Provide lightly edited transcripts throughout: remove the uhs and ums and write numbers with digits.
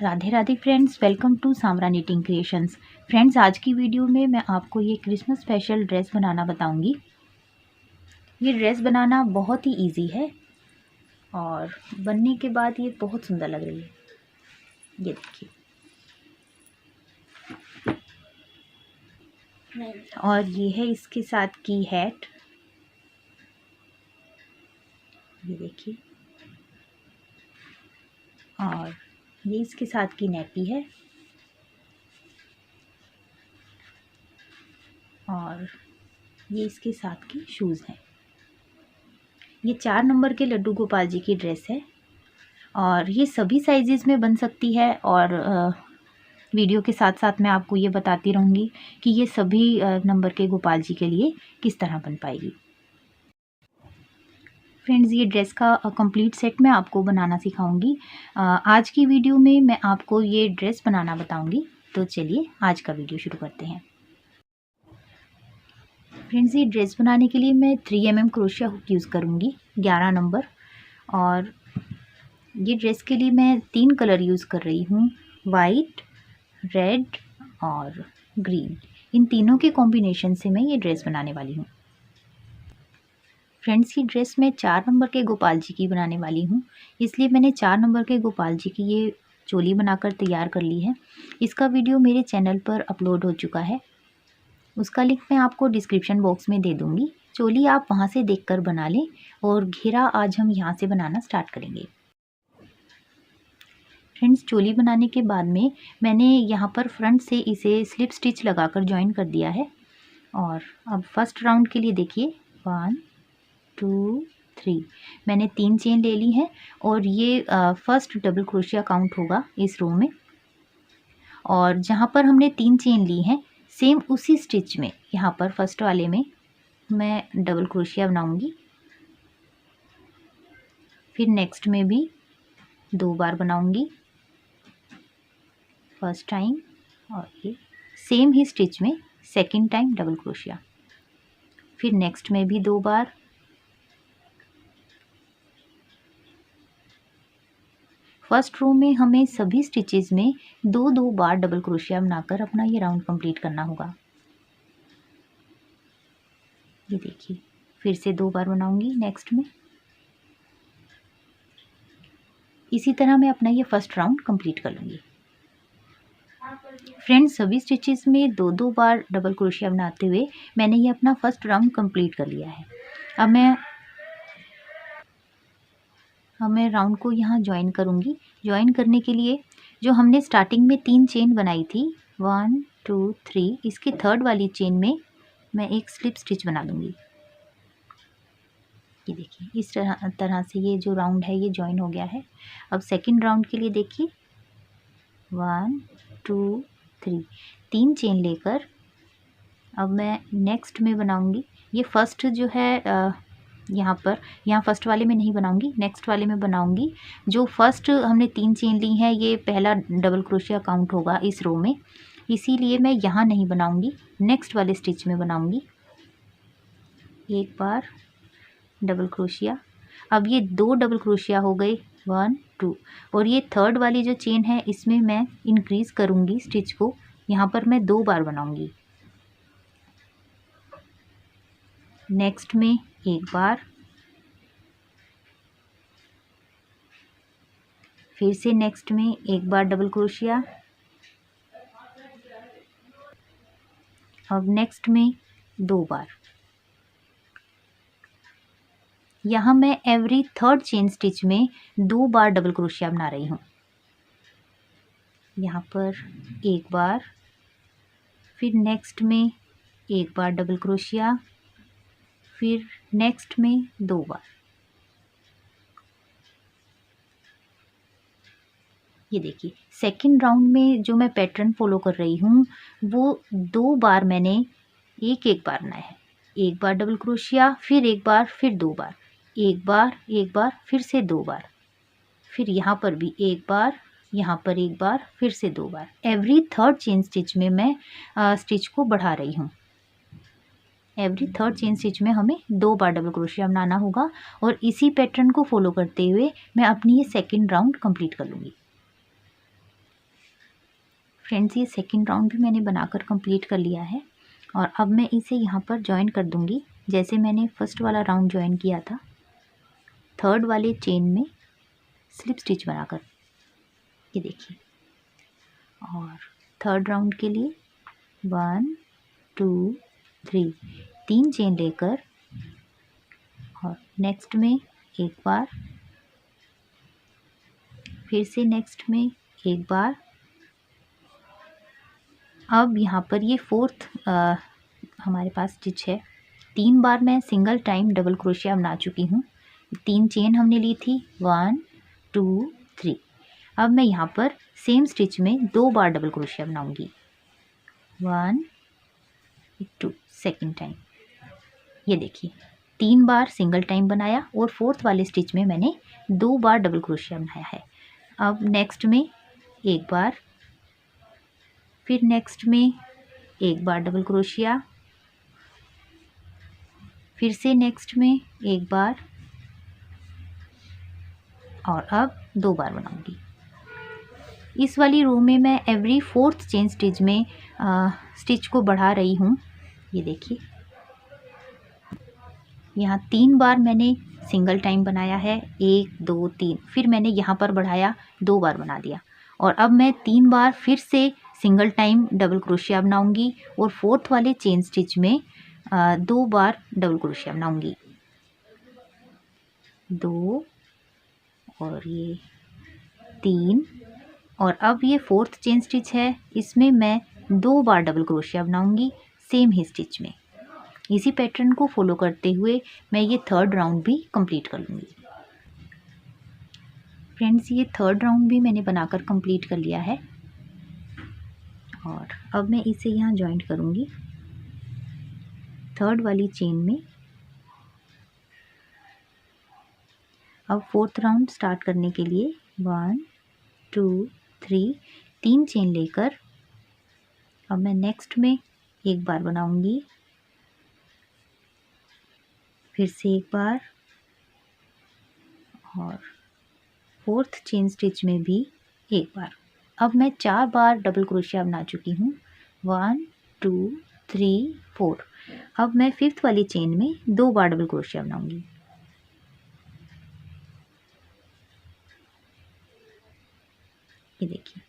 Radhe Radhe friends, welcome to Samra knitting creations. Friends, आज की video में मैं आपको ये क्रिसमस स्पेशल ड्रेस बनाना बताऊंगी। ये ड्रेस बनाना बहुत ही इजी है और बनने के बाद ये बहुत सुंदर लग रही है। ये देखिए, और ये है इसके साथ की हैट। ये देखिए, और ये इसके साथ की नैपी है, और ये इसके साथ की शूज़ हैं। ये 4 नंबर के लड्डू गोपाल जी की ड्रेस है और ये सभी साइजेस में बन सकती है। और वीडियो के साथ साथ मैं आपको ये बताती रहूँगी कि ये सभी नंबर के गोपाल जी के लिए किस तरह बन पाएगी। फ्रेंड्स, ये ड्रेस का कंप्लीट सेट मैं आपको बनाना सिखाऊंगी। आज की वीडियो में मैं आपको ये ड्रेस बनाना बताऊंगी। तो चलिए आज का वीडियो शुरू करते हैं। फ्रेंड्स, ये ड्रेस बनाने के लिए मैं 3 mm क्रोशिया हुक यूज़ करूँगी, 11 नंबर। और ये ड्रेस के लिए मैं 3 कलर यूज़ कर रही हूँ, वाइट, रेड और ग्रीन। इन तीनों के कॉम्बिनेशन से मैं ये ड्रेस बनाने वाली हूँ। फ्रेंड्स, ये ड्रेस मैं 4 नंबर के गोपाल जी की बनाने वाली हूँ, इसलिए मैंने 4 नंबर के गोपाल जी की ये चोली बनाकर तैयार कर ली है। इसका वीडियो मेरे चैनल पर अपलोड हो चुका है, उसका लिंक मैं आपको डिस्क्रिप्शन बॉक्स में दे दूँगी। चोली आप वहाँ से देखकर बना लें और घेरा आज हम यहाँ से बनाना स्टार्ट करेंगे। फ्रेंड्स, चोली बनाने के बाद में मैंने यहाँ पर फ्रंट से इसे स्लिप स्टिच लगाकर ज्वाइन कर दिया है। और अब फर्स्ट राउंड के लिए देखिए, 1 2 3 मैंने 3 चेन ले ली हैं और ये फर्स्ट डबल क्रोशिया काउंट होगा इस रो में। और जहाँ पर हमने 3 चेन ली हैं, सेम उसी स्टिच में यहाँ पर फर्स्ट वाले में मैं डबल क्रोशिया बनाऊंगी। फिर नेक्स्ट में भी 2 बार बनाऊंगी फर्स्ट टाइम, और ये सेम ही स्टिच में सेकंड टाइम डबल क्रोशिया। फिर नेक्स्ट में भी 2 बार, फर्स्ट रो में हमें सभी स्टिचेस में 2-2 बार डबल क्रोशिया बनाकर अपना ये राउंड कंप्लीट करना होगा। ये देखिए, फिर से 2 बार बनाऊंगी नेक्स्ट में। इसी तरह मैं अपना ये फर्स्ट राउंड कंप्लीट कर लूँगी। फ्रेंड्स, सभी स्टिचेस में 2-2 बार डबल क्रोशिया बनाते हुए मैंने ये अपना फर्स्ट राउंड कंप्लीट कर लिया है। अब मैं राउंड को यहाँ ज्वाइन करूँगी। ज्वाइन करने के लिए जो हमने स्टार्टिंग में 3 चेन बनाई थी, 1 2 3, इसके थर्ड वाली चेन में मैं एक स्लिप स्टिच बना दूँगी। ये देखिए, इस तरह से ये जो राउंड है ये ज्वाइन हो गया है। अब सेकंड राउंड के लिए देखिए, 1 2 3, 3 चेन लेकर अब मैं नेक्स्ट में बनाऊँगी। ये फर्स्ट जो है यहाँ फर्स्ट वाले में नहीं बनाऊंगी, नेक्स्ट वाले में बनाऊंगी। जो फर्स्ट हमने 3 चेन ली हैं, ये पहला डबल क्रोशिया काउंट होगा इस रो में, इसीलिए मैं यहाँ नहीं बनाऊंगी, नेक्स्ट वाले स्टिच में बनाऊंगी। एक बार डबल क्रोशिया। अब ये 2 डबल क्रोशिया हो गए, 1 2, और ये थर्ड वाली जो चेन है इसमें मैं इंक्रीज करूँगी स्टिच को। यहाँ पर मैं 2 बार बनाऊँगी, नेक्स्ट में 1 बार, फिर से नेक्स्ट में 1 बार डबल क्रोशिया, अब नेक्स्ट में 2 बार। यहाँ मैं एवरी थर्ड चेन स्टिच में 2 बार डबल क्रोशिया बना रही हूँ। यहाँ पर 1 बार, फिर नेक्स्ट में 1 बार डबल क्रोशिया, फिर नेक्स्ट में 2 बार। ये देखिए, सेकंड राउंड में जो मैं पैटर्न फॉलो कर रही हूँ वो 2 बार मैंने एक बार बनाया है। 1 बार डबल क्रोशिया, फिर 1 बार, फिर 2 बार, 1 बार, फिर से 2 बार, फिर यहाँ पर भी 1 बार, यहाँ पर 1 बार, फिर से 2 बार। एवरी थर्ड चेन स्टिच में मैं स्टिच को बढ़ा रही हूँ। एवरी थर्ड चेन स्टिच में हमें 2 बार डबल क्रोशिया बनाना होगा और इसी पैटर्न को फॉलो करते हुए मैं अपनी ये सेकंड राउंड कंप्लीट कर लूँगी। फ्रेंड्स ये सेकंड राउंड भी मैंने बनाकर कंप्लीट कर लिया है और अब मैं इसे यहाँ पर ज्वाइन कर दूँगी जैसे मैंने फर्स्ट वाला राउंड ज्वाइन किया था, थर्ड वाले चेन में स्लिप स्टिच बनाकर। ये देखिए, और थर्ड राउंड के लिए 1 2 3 3 चेन लेकर और नेक्स्ट में एक बार, फिर से नेक्स्ट में एक बार। अब यहाँ पर ये फोर्थ हमारे पास स्टिच है। 3 बार मैं सिंगल टाइम डबल क्रोशिया बना चुकी हूँ। 3 चेन हमने ली थी, 1 2 3। अब मैं यहाँ पर सेम स्टिच में 2 बार डबल क्रोशिया बनाऊंगी, 1 2 सेकेंड टाइम। ये देखिए 3 बार सिंगल टाइम बनाया और फोर्थ वाले स्टिच में मैंने 2 बार डबल क्रोशिया बनाया है। अब नेक्स्ट में एक बार, फिर नेक्स्ट में एक बार डबल क्रोशिया, फिर से नेक्स्ट में एक बार और अब 2 बार बनाऊंगी। इस वाली रो में मैं एवरी फोर्थ चेन स्टिच में स्टिच को बढ़ा रही हूँ। ये देखिए यहाँ 3 बार मैंने सिंगल टाइम बनाया है, 1 2 3, फिर मैंने यहाँ पर बढ़ाया, 2 बार बना दिया और अब मैं 3 बार फिर से सिंगल टाइम डबल क्रोशिया बनाऊंगी और फोर्थ वाले चेन स्टिच में 2 बार डबल क्रोशिया बनाऊंगी, 2 और ये 3। और अब ये फोर्थ चेन स्टिच है, इसमें मैं 2 बार डबल क्रोशिया बनाऊंगी सेम ही स्टिच में। इसी पैटर्न को फॉलो करते हुए मैं ये थर्ड राउंड भी कंप्लीट कर लूँगी। फ्रेंड्स ये थर्ड राउंड भी मैंने बनाकर कंप्लीट कर लिया है और अब मैं इसे यहाँ जॉइंट करूँगी थर्ड वाली चेन में। अब फोर्थ राउंड स्टार्ट करने के लिए 1 2 3 3 चेन लेकर अब मैं नेक्स्ट में एक बार बनाऊंगी, फिर से एक बार और फोर्थ चेन स्टिच में भी एक बार। अब मैं 4 बार डबल क्रोशिया बना चुकी हूँ, 1 2 3 4। अब मैं फिफ्थ वाली चेन में 2 बार डबल क्रोशिया बनाऊंगी। ये देखिए,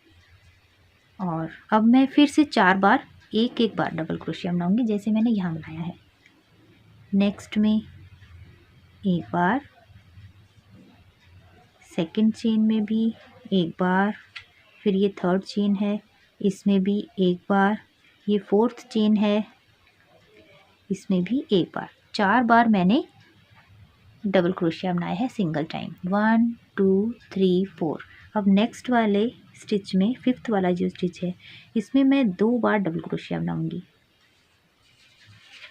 और अब मैं फिर से 4 बार एक एक बार डबल क्रोशिया बनाऊंगी जैसे मैंने यहाँ बनाया है। नेक्स्ट में एक बार, सेकंड चेन में भी एक बार, फिर ये थर्ड चेन है इसमें भी एक बार, ये फोर्थ चेन है इसमें भी एक बार। 4 बार मैंने डबल क्रोशिया बनाया है सिंगल टाइम, 1 2 3 4। अब नेक्स्ट वाले स्टिच में फिफ्थ वाला जो स्टिच है इसमें मैं 2 बार डबल क्रोशिया बनाऊंगी।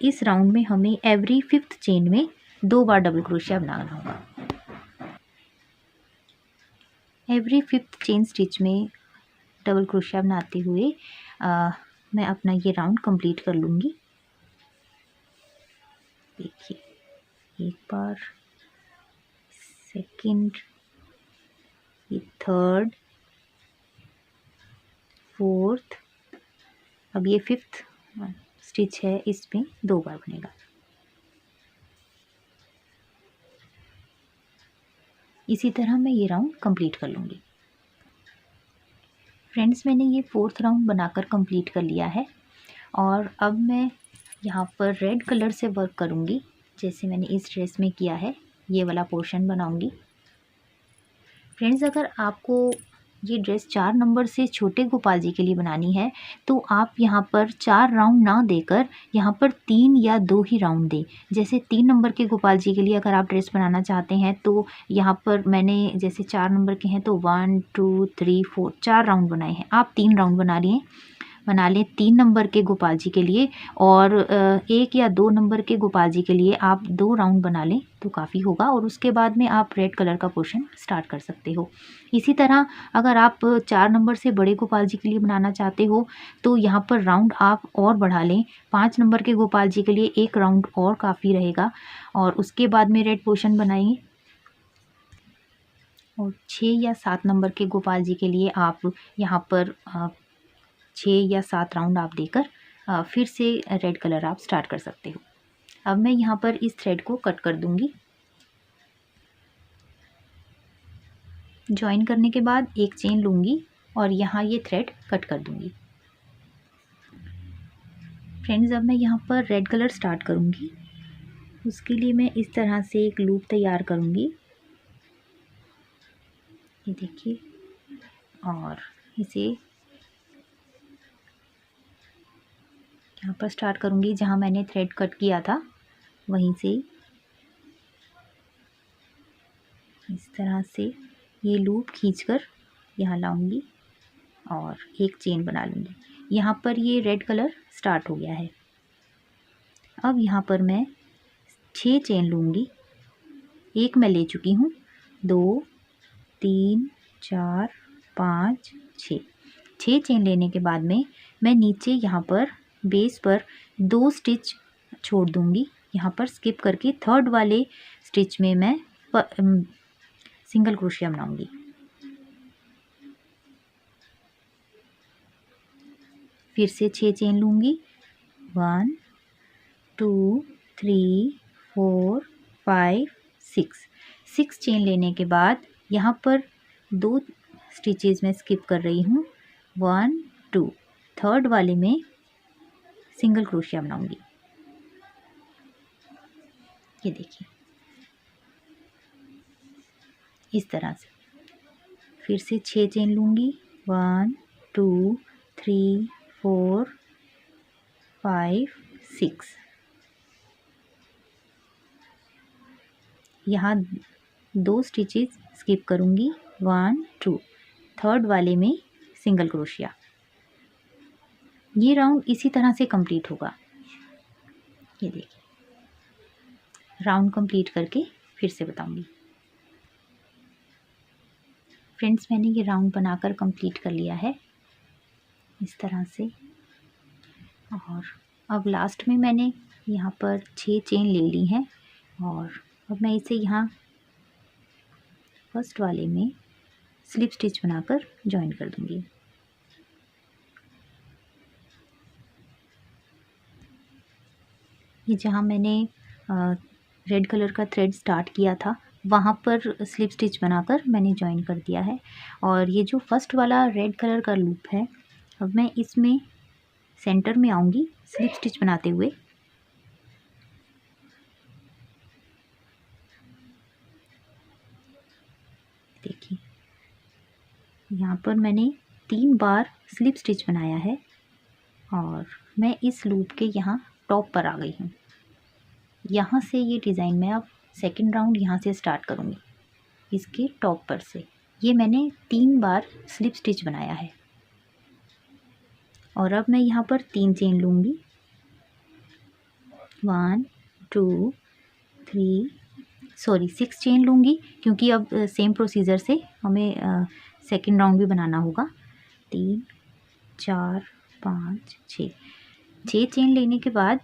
इस राउंड में हमें एवरी फिफ्थ चेन में 2 बार डबल क्रोशिया बनाना होगा। एवरी फिफ्थ चेन स्टिच में डबल क्रोशिया बनाते हुए मैं अपना ये राउंड कंप्लीट कर लूँगी। देखिए एक बार, सेकंड, ये थर्ड, फोर्थ, अब ये फिफ्थ स्टिच है इसमें 2 बार बनेगा। इसी तरह मैं ये राउंड कंप्लीट कर लूँगी। फ्रेंड्स मैंने ये फोर्थ राउंड बनाकर कंप्लीट कर लिया है और अब मैं यहाँ पर रेड कलर से वर्क करूँगी जैसे मैंने इस ड्रेस में किया है। ये वाला पोर्शन बनाऊँगी। फ्रेंड्स अगर आपको ये ड्रेस 4 नंबर से छोटे गोपाल जी के लिए बनानी है तो आप यहाँ पर 4 राउंड ना देकर यहाँ पर 3 या 2 ही राउंड दें। जैसे 3 नंबर के गोपाल जी के लिए अगर आप ड्रेस बनाना चाहते हैं तो यहाँ पर मैंने जैसे 4 नंबर के हैं तो 1 2 3 4 4 राउंड बनाए हैं। आप 3 राउंड बना लें 3 नंबर के गोपाल जी के लिए और 1 या 2 नंबर के गोपाल जी के लिए आप 2 राउंड बना लें तो काफ़ी होगा और उसके बाद में आप रेड कलर का पोर्शन स्टार्ट कर सकते हो। इसी तरह अगर आप 4 नंबर से बड़े गोपाल जी के लिए बनाना चाहते हो तो यहाँ पर राउंड आप और बढ़ा लें। 5 नंबर के गोपाल जी के लिए 1 राउंड और काफ़ी रहेगा और उसके बाद में रेड पोर्शन बनाएंगे। और 6 या 7 नंबर के गोपाल जी के लिए आप यहाँ पर 6 या 7 राउंड आप देकर फिर से रेड कलर आप स्टार्ट कर सकते हो। अब मैं यहाँ पर इस थ्रेड को कट कर दूँगी। जॉइन करने के बाद एक चेन लूँगी और यहाँ ये थ्रेड कट कर दूँगी। फ्रेंड्स, अब मैं यहाँ पर रेड कलर स्टार्ट करूँगी। उसके लिए मैं इस तरह से एक लूप तैयार करूँगी, ये देखिए, और इसे यहाँ पर स्टार्ट करूँगी जहाँ मैंने थ्रेड कट किया था, वहीं से इस तरह से ये लूप खींचकर यहाँ लाऊंगी और एक चेन बना लूँगी। यहाँ पर ये रेड कलर स्टार्ट हो गया है। अब यहाँ पर मैं 6 चेन लूँगी। एक मैं ले चुकी हूँ, 2 3 4 5 6 चेन लेने के बाद में मैं नीचे यहाँ पर बेस पर 2 स्टिच छोड़ दूँगी। यहाँ पर स्किप करके थर्ड वाले स्टिच में मैं सिंगल क्रोशिया बनाऊँगी। फिर से 6 चेन लूँगी, 1 2 3 4 5 6 चेन लेने के बाद यहाँ पर 2 स्टिचेस में स्किप कर रही हूँ, 1 2 थर्ड वाले में सिंगल क्रोशिया बनाऊँगी। ये देखिए इस तरह से। फिर से 6 चेन लूँगी, 1 2 3 4 5 6। यहाँ 2 स्टिचेस स्किप करूँगी, 1 2 थर्ड वाले में सिंगल क्रोशिया। ये राउंड इसी तरह से कंप्लीट होगा। ये देखिए, राउंड कंप्लीट करके फिर से बताऊँगी। फ्रेंड्स, मैंने ये राउंड बनाकर कंप्लीट कर लिया है इस तरह से। और अब लास्ट में मैंने यहाँ पर 6 चेन ले ली हैं और अब मैं इसे यहाँ फर्स्ट वाले में स्लिप स्टिच बनाकर जॉइन कर दूँगी। ये जहाँ मैंने रेड कलर का थ्रेड स्टार्ट किया था वहाँ पर स्लिप स्टिच बनाकर मैंने जॉइन कर दिया है। और ये जो फर्स्ट वाला रेड कलर का लूप है, अब मैं इसमें सेंटर में आऊँगी स्लिप स्टिच बनाते हुए। देखिए यहाँ पर मैंने 3 बार स्लिप स्टिच बनाया है और मैं इस लूप के यहाँ टॉप पर आ गई हूँ। यहाँ से ये डिज़ाइन मैं अब सेकंड राउंड यहाँ से स्टार्ट करूँगी, इसके टॉप पर से। ये मैंने 3 बार स्लिप स्टिच बनाया है और अब मैं यहाँ पर 3 चेन लूँगी, 1 2 3 6 चेन लूँगी क्योंकि अब सेम प्रोसीजर से हमें सेकंड राउंड भी बनाना होगा। 3 4 5 6 चेन लेने के बाद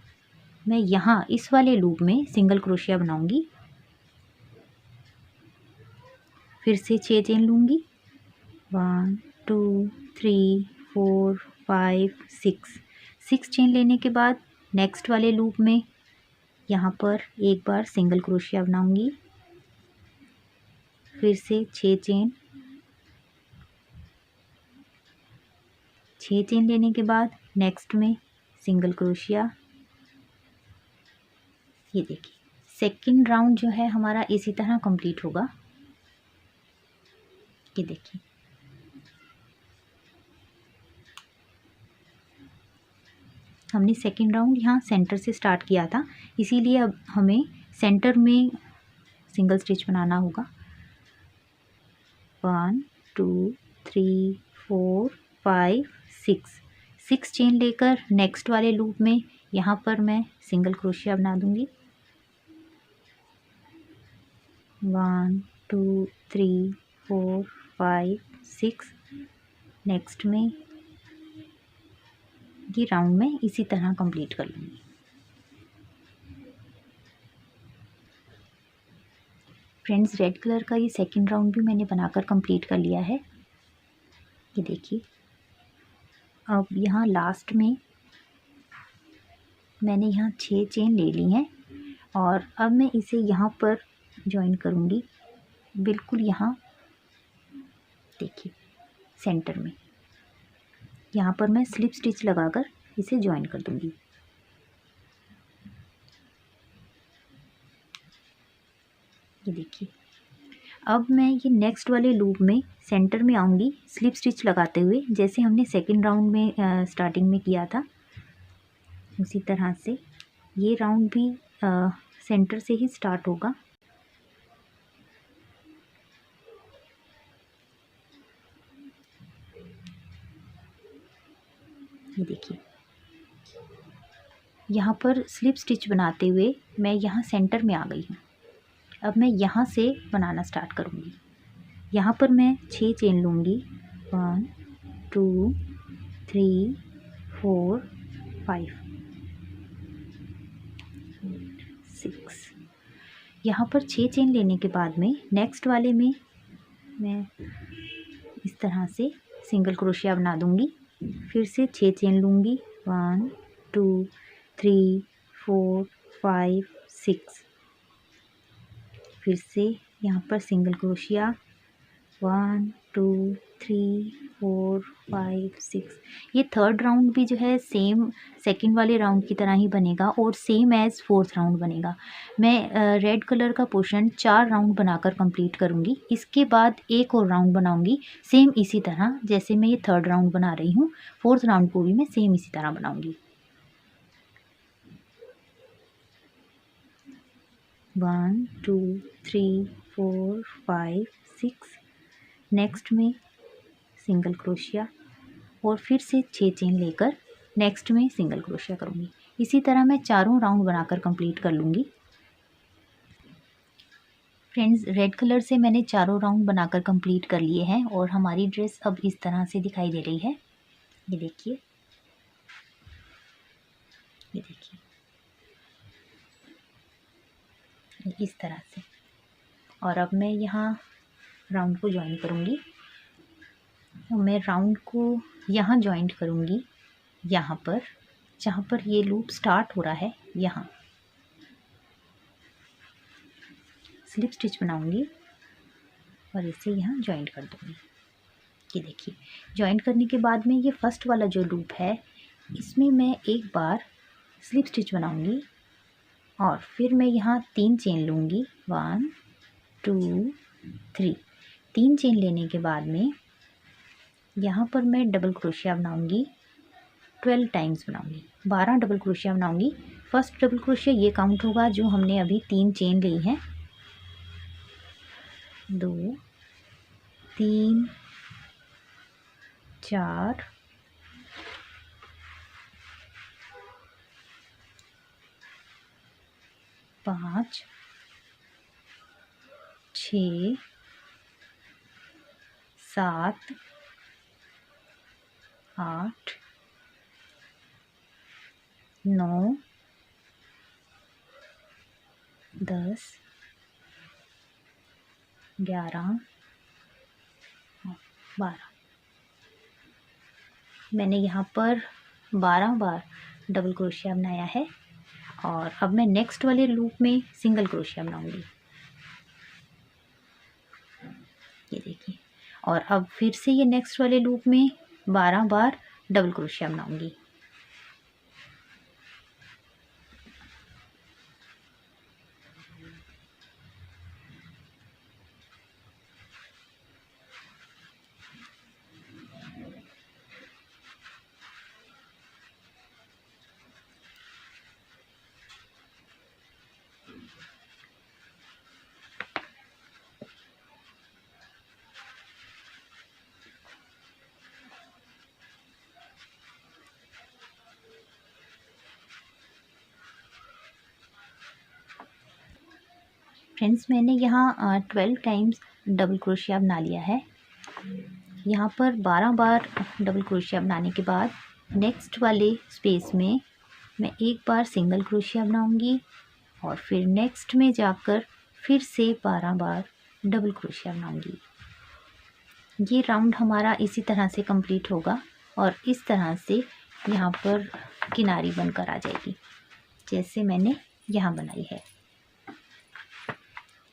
मैं यहाँ इस वाले लूप में सिंगल क्रोशिया बनाऊँगी। फिर से 6 चेन लूँगी, 1 2 3 4 5 6 चेन लेने के बाद नेक्स्ट वाले लूप में यहाँ पर एक बार सिंगल क्रोशिया बनाऊँगी। फिर से 6 चेन लेने के बाद नेक्स्ट में सिंगल क्रोशिया। ये देखिए सेकंड राउंड जो है हमारा इसी तरह कंप्लीट होगा। ये देखिए हमने सेकंड राउंड यहाँ सेंटर से स्टार्ट किया था, इसीलिए अब हमें सेंटर में सिंगल स्टिच बनाना होगा। 1 2 3 4 5 6 चेन लेकर नेक्स्ट वाले लूप में यहाँ पर मैं सिंगल क्रोशिया बना दूँगी। 1 2 3 4 5 6 नेक्स्ट में ये राउंड में इसी तरह कंप्लीट कर लूँगी। फ्रेंड्स, रेड कलर का ये सेकंड राउंड भी मैंने बनाकर कंप्लीट कर लिया है। ये देखिए अब यहाँ लास्ट में मैंने यहाँ 6 चेन ले ली हैं और अब मैं इसे यहाँ पर जॉइन करूँगी, बिल्कुल यहाँ देखिए सेंटर में। यहाँ पर मैं स्लिप स्टिच लगाकर इसे जॉइन कर दूँगी। ये देखिए, अब मैं ये नेक्स्ट वाले लूप में सेंटर में आऊँगी स्लिप स्टिच लगाते हुए, जैसे हमने सेकंड राउंड में स्टार्टिंग में किया था। उसी तरह से ये राउंड भी सेंटर से ही स्टार्ट होगा। ये देखिए, यहाँ पर स्लिप स्टिच बनाते हुए मैं यहाँ सेंटर में आ गई हूँ। अब मैं यहाँ से बनाना स्टार्ट करूँगी। यहाँ पर मैं 6 चेन लूँगी, 1 2 3 4 5 6। यहाँ पर 6 चेन लेने के बाद में नेक्स्ट वाले में मैं इस तरह से सिंगल क्रोशिया बना दूँगी। फिर से 6 चेन लूँगी, 1 2 3 4 5 6। फिर से यहाँ पर सिंगल क्रोशिया, 1 2 3 4 5 6। ये थर्ड राउंड भी जो है सेम सेकंड वाले राउंड की तरह ही बनेगा और सेम एज़ फोर्थ राउंड बनेगा। मैं रेड कलर का पोर्शन 4 राउंड बनाकर कंप्लीट करूँगी। इसके बाद एक और राउंड बनाऊँगी सेम इसी तरह, जैसे मैं ये थर्ड राउंड बना रही हूँ। फोर्थ राउंड को भी मैं सेम इसी तरह बनाऊँगी। 1 2 3 4 5 6। नेक्स्ट में सिंगल क्रोशिया और फिर से 6 चेन लेकर नेक्स्ट में सिंगल क्रोशिया करूँगी। इसी तरह मैं चारों राउंड बनाकर कंप्लीट कर लूँगी। फ्रेंड्स, रेड कलर से मैंने चारों राउंड बनाकर कंप्लीट कर लिए हैं और हमारी ड्रेस अब इस तरह से दिखाई दे रही है। ये देखिए, ये देखिए, इस तरह से। और अब मैं यहाँ राउंड को ज्वाइन करूँगी। मैं राउंड को यहाँ ज्वाइंट करूँगी, यहाँ पर जहाँ पर ये लूप स्टार्ट हो रहा है, यहाँ स्लिप स्टिच बनाऊँगी और इसे यहाँ ज्वाइंट कर दूँगी। ये देखिए, ज्वाइंट करने के बाद में ये फर्स्ट वाला जो लूप है इसमें मैं एक बार स्लिप स्टिच बनाऊँगी और फिर मैं यहाँ 3 चेन लूँगी, 1 2 3। 3 चेन लेने के बाद में यहाँ पर मैं डबल क्रोशिया बनाऊँगी, 12 टाइम्स बनाऊँगी, 12 डबल क्रोशिया बनाऊँगी। फर्स्ट डबल क्रोशिया ये काउंट होगा जो हमने अभी 3 चेन ली हैं, 2 3 4 5 6 7 8 9 10 11 12। मैंने यहाँ पर 12 बार डबल क्रोशिया बनाया है और अब मैं नेक्स्ट वाले लूप में सिंगल क्रोशिया बनाऊंगी। ये देखिए, और अब फिर से ये नेक्स्ट वाले लूप में 12 बार डबल क्रोशिया बनाऊंगी। फ्रेंड्स, मैंने यहाँ 12 टाइम्स डबल क्रोशिया बना लिया है। यहाँ पर 12 बार डबल क्रोशिया बनाने के बाद नेक्स्ट वाले स्पेस में मैं एक बार सिंगल क्रोशिया बनाऊंगी और फिर नेक्स्ट में जाकर फिर से 12 बार डबल क्रोशिया बनाऊंगी। ये राउंड हमारा इसी तरह से कंप्लीट होगा और इस तरह से यहाँ पर किनारी बनकर आ जाएगी, जैसे मैंने यहाँ बनाई है।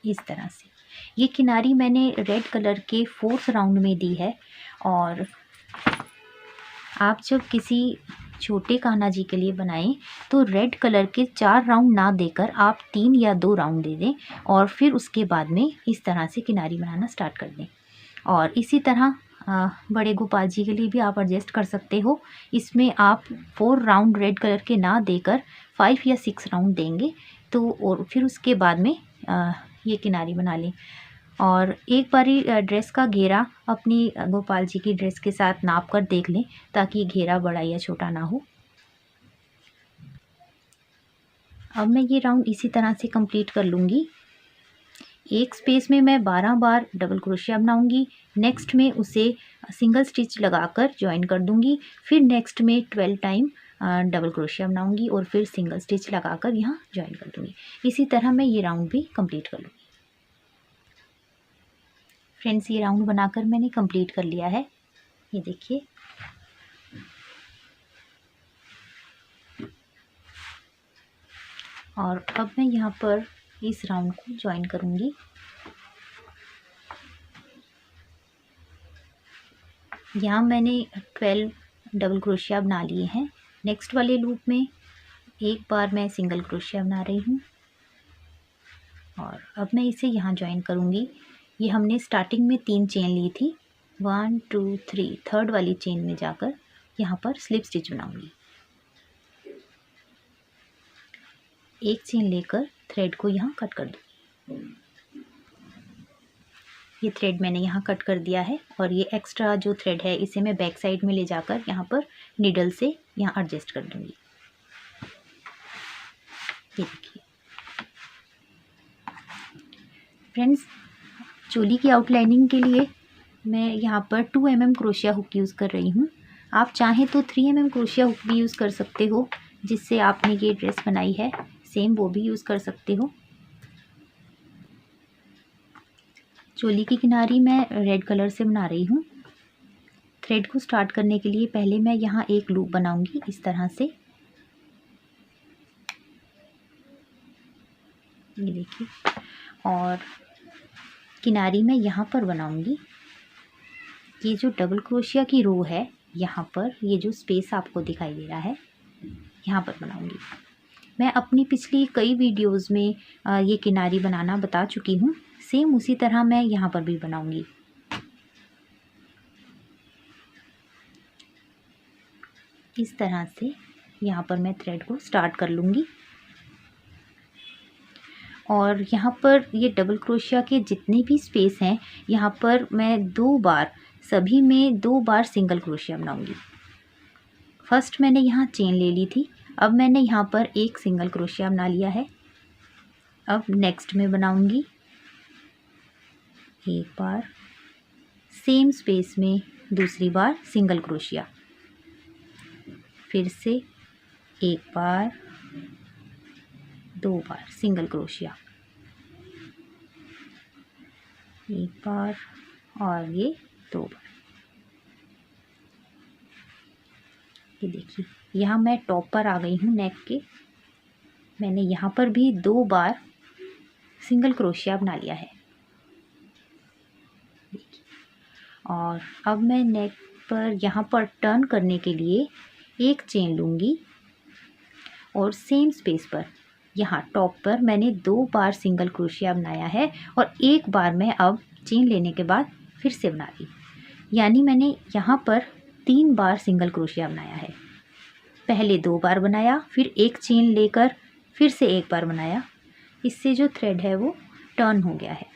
इस तरह से ये किनारी मैंने रेड कलर के 4th राउंड में दी है। और आप जब किसी छोटे कान्हा जी के लिए बनाएं तो रेड कलर के 4 राउंड ना देकर आप 3 या 2 राउंड दे दें और फिर उसके बाद में इस तरह से किनारी बनाना स्टार्ट कर दें। और इसी तरह बड़े गोपाल जी के लिए भी आप एडजस्ट कर सकते हो। इसमें आप 4 राउंड रेड कलर के ना देकर 5 या 6 राउंड देंगे तो और फिर उसके बाद में ये किनारी बना लें। और एक बारी ड्रेस का घेरा अपनी गोपाल जी की ड्रेस के साथ नाप कर देख लें ताकि घेरा बड़ा या छोटा ना हो। अब मैं ये राउंड इसी तरह से कंप्लीट कर लूँगी। एक स्पेस में मैं 12 बार डबल क्रोशिया बनाऊंगी, नेक्स्ट में उसे सिंगल स्टिच लगाकर ज्वाइन कर दूंगी, फिर नेक्स्ट में 12 टाइम डबल क्रोशिया बनाऊंगी और फिर सिंगल स्टिच लगाकर यहाँ ज्वाइन कर दूंगी। इसी तरह मैं ये राउंड भी कंप्लीट कर लूँगी। फ्रेंड्स, ये राउंड बनाकर मैंने कंप्लीट कर लिया है, ये देखिए। और अब मैं यहाँ पर इस राउंड को ज्वाइन करूँगी। यहाँ मैंने 12 डबल क्रोशिया बना लिए हैं। नेक्स्ट वाले लूप में एक बार मैं सिंगल क्रोशिया बना रही हूँ और अब मैं इसे यहाँ ज्वाइन करूँगी। ये हमने स्टार्टिंग में 3 चेन ली थी, 1 2 3, थर्ड वाली चेन में जाकर यहाँ पर स्लिप स्टिच बनाऊँगी। एक चेन लेकर थ्रेड को यहाँ कट कर दूँगी। ये थ्रेड मैंने यहाँ कट कर दिया है और ये एक्स्ट्रा जो थ्रेड है इसे मैं बैक साइड में ले जाकर यहाँ पर नीडल से यहाँ एडजस्ट कर दूँगी। ये देखिए फ्रेंड्स, चोली की आउटलाइनिंग के लिए मैं यहाँ पर 2 mm क्रोशिया हुक यूज़ कर रही हूँ। आप चाहें तो 3 mm क्रोशिया हुक भी यूज़ कर सकते हो, जिससे आपने ये ड्रेस बनाई है सेम वो भी यूज़ कर सकते हो। चोली की किनारी मैं रेड कलर से बना रही हूँ। थ्रेड को स्टार्ट करने के लिए पहले मैं यहाँ एक लूप बनाऊंगी इस तरह से, ये देखिए। और किनारी मैं यहाँ पर बनाऊंगी। ये जो डबल क्रोशिया की रो है यहाँ पर, ये जो स्पेस आपको दिखाई दे रहा है यहाँ पर बनाऊंगी। मैं अपनी पिछली कई वीडियोस में ये किनारी बनाना बता चुकी हूँ। सेम उसी तरह मैं यहाँ पर भी बनाऊंगी। इस तरह से यहाँ पर मैं थ्रेड को स्टार्ट कर लूँगी। और यहाँ पर ये डबल क्रोशिया के जितने भी स्पेस हैं यहाँ पर मैं 2 बार, सभी में 2 बार सिंगल क्रोशिया बनाऊंगी। फर्स्ट मैंने यहाँ चेन ले ली थी, अब मैंने यहाँ पर एक सिंगल क्रोशिया बना लिया है। अब नेक्स्ट में बनाऊंगी एक बार, सेम स्पेस में दूसरी बार सिंगल क्रोशिया, फिर से एक बार, 2 बार सिंगल क्रोशिया, एक बार और ये 2 बार। ये देखिए यहाँ मैं टॉप पर आ गई हूँ नेक के। मैंने यहाँ पर भी 2 बार सिंगल क्रोशिया बना लिया है। और अब मैं नेक पर यहाँ पर टर्न करने के लिए एक चेन लूँगी और सेम स्पेस पर यहाँ टॉप पर मैंने 2 बार सिंगल क्रोशिया बनाया है और एक बार मैं अब चेन लेने के बाद फिर से बना रही, यानी मैंने यहाँ पर 3 बार सिंगल क्रोशिया बनाया है। पहले 2 बार बनाया, फिर एक चेन लेकर फिर से एक बार बनाया। इससे जो थ्रेड है वो टर्न हो गया है।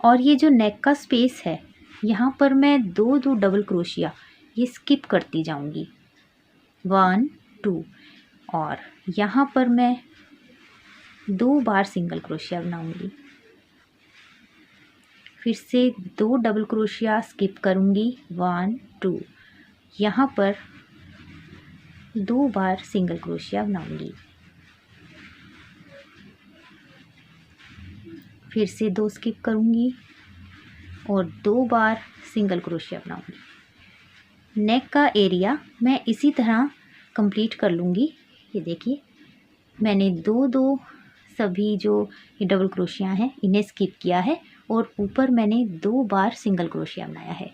और ये जो नेक का स्पेस है यहाँ पर मैं 2 डबल क्रोशिया ये स्किप करती जाऊँगी, 1 2, और यहाँ पर मैं 2 बार सिंगल क्रोशिया बनाऊँगी, फिर से 2 डबल क्रोशिया स्किप करूँगी, 1 2, यहाँ पर 2 बार सिंगल क्रोशिया बनाऊँगी, फिर से 2 स्किप करूँगी और 2 बार सिंगल क्रोशिया बनाऊँगी। नेक का एरिया मैं इसी तरह कंप्लीट कर लूँगी। ये देखिए मैंने दो सभी जो ये डबल क्रोशिया हैं इन्हें स्किप किया है और ऊपर मैंने 2 बार सिंगल क्रोशिया बनाया है।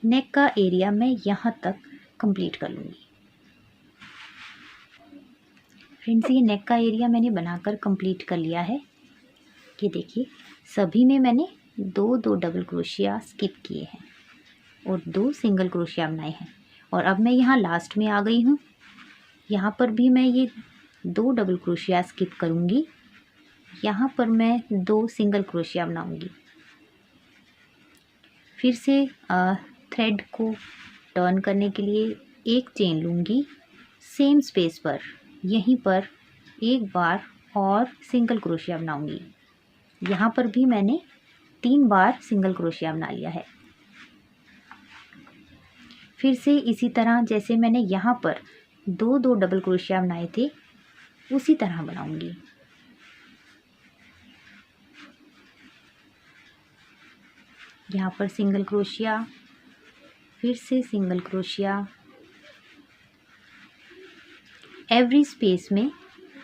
नेक का एरिया मैं यहाँ तक कंप्लीट कर लूँगी। फ्रेंड्स ये नेक का एरिया मैंने बनाकर कंप्लीट कर लिया है। ये देखिए सभी में मैंने 2 डबल क्रोशिया स्किप किए हैं और 2 सिंगल क्रोशिया बनाए हैं। और अब मैं यहाँ लास्ट में आ गई हूँ। यहाँ पर भी मैं ये 2 डबल क्रोशिया स्किप करूँगी। यहाँ पर मैं 2 सिंगल क्रोशिया बनाऊँगी। फिर से थ्रेड को टर्न करने के लिए एक चेन लूँगी सेम स्पेस पर, यहीं पर एक बार और सिंगल क्रोशिया बनाऊँगी। यहाँ पर भी मैंने 3 बार सिंगल क्रोशिया बना लिया है। फिर से इसी तरह जैसे मैंने यहाँ पर 2 डबल क्रोशिया बनाए थे उसी तरह बनाऊँगी। यहाँ पर सिंगल क्रोशिया, फिर से सिंगल क्रोशिया, एवरी स्पेस में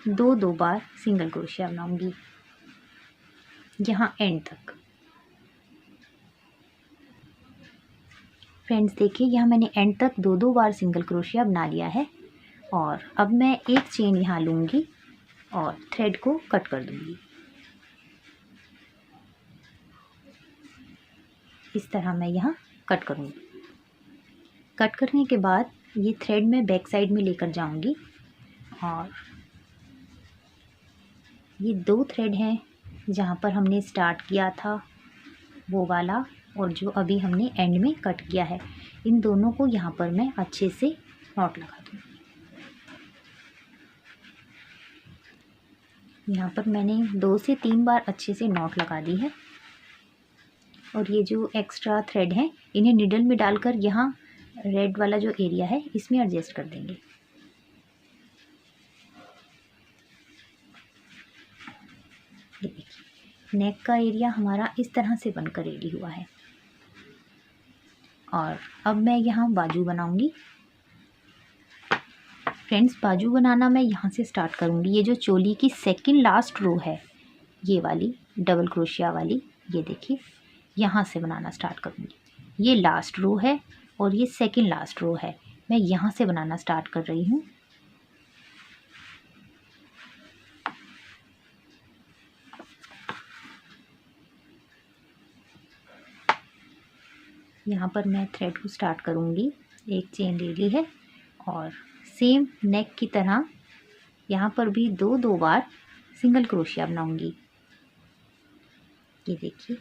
2 बार सिंगल क्रोशिया बनाऊंगी यहाँ एंड तक। फ्रेंड्स देखिए यहाँ मैंने एंड तक 2 बार सिंगल क्रोशिया बना लिया है और अब मैं एक चेन यहाँ लूँगी और थ्रेड को कट कर दूँगी। इस तरह मैं यहाँ कट करूँगी। कट करने के बाद ये थ्रेड मैं बैक साइड में लेकर जाऊँगी और ये 2 थ्रेड हैं जहाँ पर हमने स्टार्ट किया था वो वाला और जो अभी हमने एंड में कट किया है, इन दोनों को यहाँ पर मैं अच्छे से नॉट लगा दूँगी। यहाँ पर मैंने 2 से 3 बार अच्छे से नॉट लगा दी है और ये जो एक्स्ट्रा थ्रेड हैं इन्हें निडल में डालकर यहाँ रेड वाला जो एरिया है इसमें एडजस्ट कर देंगे। ये देखिए नेक का एरिया हमारा इस तरह से बनकर रेडी हुआ है और अब मैं यहाँ बाजू बनाऊंगी। फ्रेंड्स बाजू बनाना मैं यहाँ से स्टार्ट करूँगी। ये जो चोली की सेकंड लास्ट रो है ये वाली डबल क्रोशिया वाली, ये देखिए यहाँ से बनाना स्टार्ट करूँगी। ये लास्ट रो है और ये सेकंड लास्ट रो है, मैं यहाँ से बनाना स्टार्ट कर रही हूँ। यहाँ पर मैं थ्रेड को स्टार्ट करूँगी। एक चेन ले ली है और सेम नेक की तरह यहाँ पर भी 2 बार सिंगल क्रोशिया बनाऊँगी। ये देखिए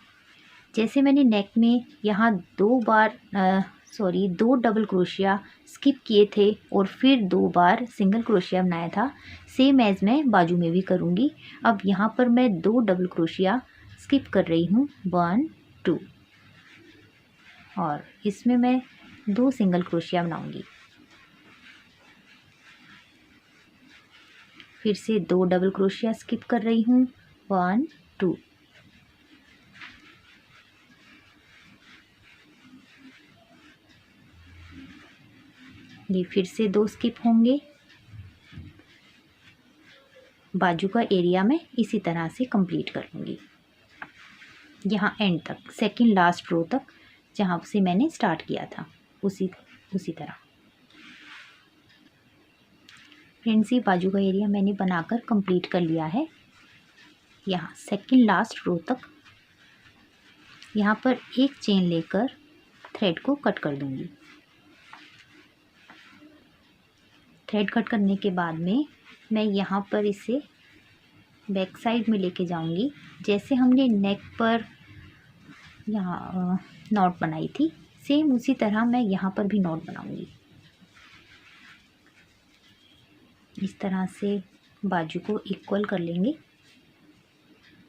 जैसे मैंने नेक में यहाँ 2 डबल क्रोशिया स्किप किए थे और फिर 2 बार सिंगल क्रोशिया बनाया था, सेम एज मैं बाजू में भी करूँगी। अब यहाँ पर मैं 2 डबल क्रोशिया स्किप कर रही हूँ, 1 2 और इसमें मैं 2 सिंगल क्रोशिया बनाऊँगी। फिर से 2 डबल क्रोशिया स्किप कर रही हूँ, 1 2 ये फिर से 2 स्किप होंगे। बाजू का एरिया मैं इसी तरह से कंप्लीट कर लूँगी यहाँ एंड तक, सेकंड लास्ट रो तक जहाँ से मैंने स्टार्ट किया था उसी तरह। फ्रेंड्स ये बाजू का एरिया मैंने बनाकर कंप्लीट कर लिया है यहाँ सेकंड लास्ट रो तक। यहाँ पर एक चेन लेकर थ्रेड को कट कर दूँगी। थ्रेड कट करने के बाद में मैं यहाँ पर इसे बैक साइड में लेके जाऊँगी। जैसे हमने नेक पर यहाँ नॉट बनाई थी सेम उसी तरह मैं यहाँ पर भी नॉट बनाऊँगी। इस तरह से बाजू को इक्वल कर लेंगे।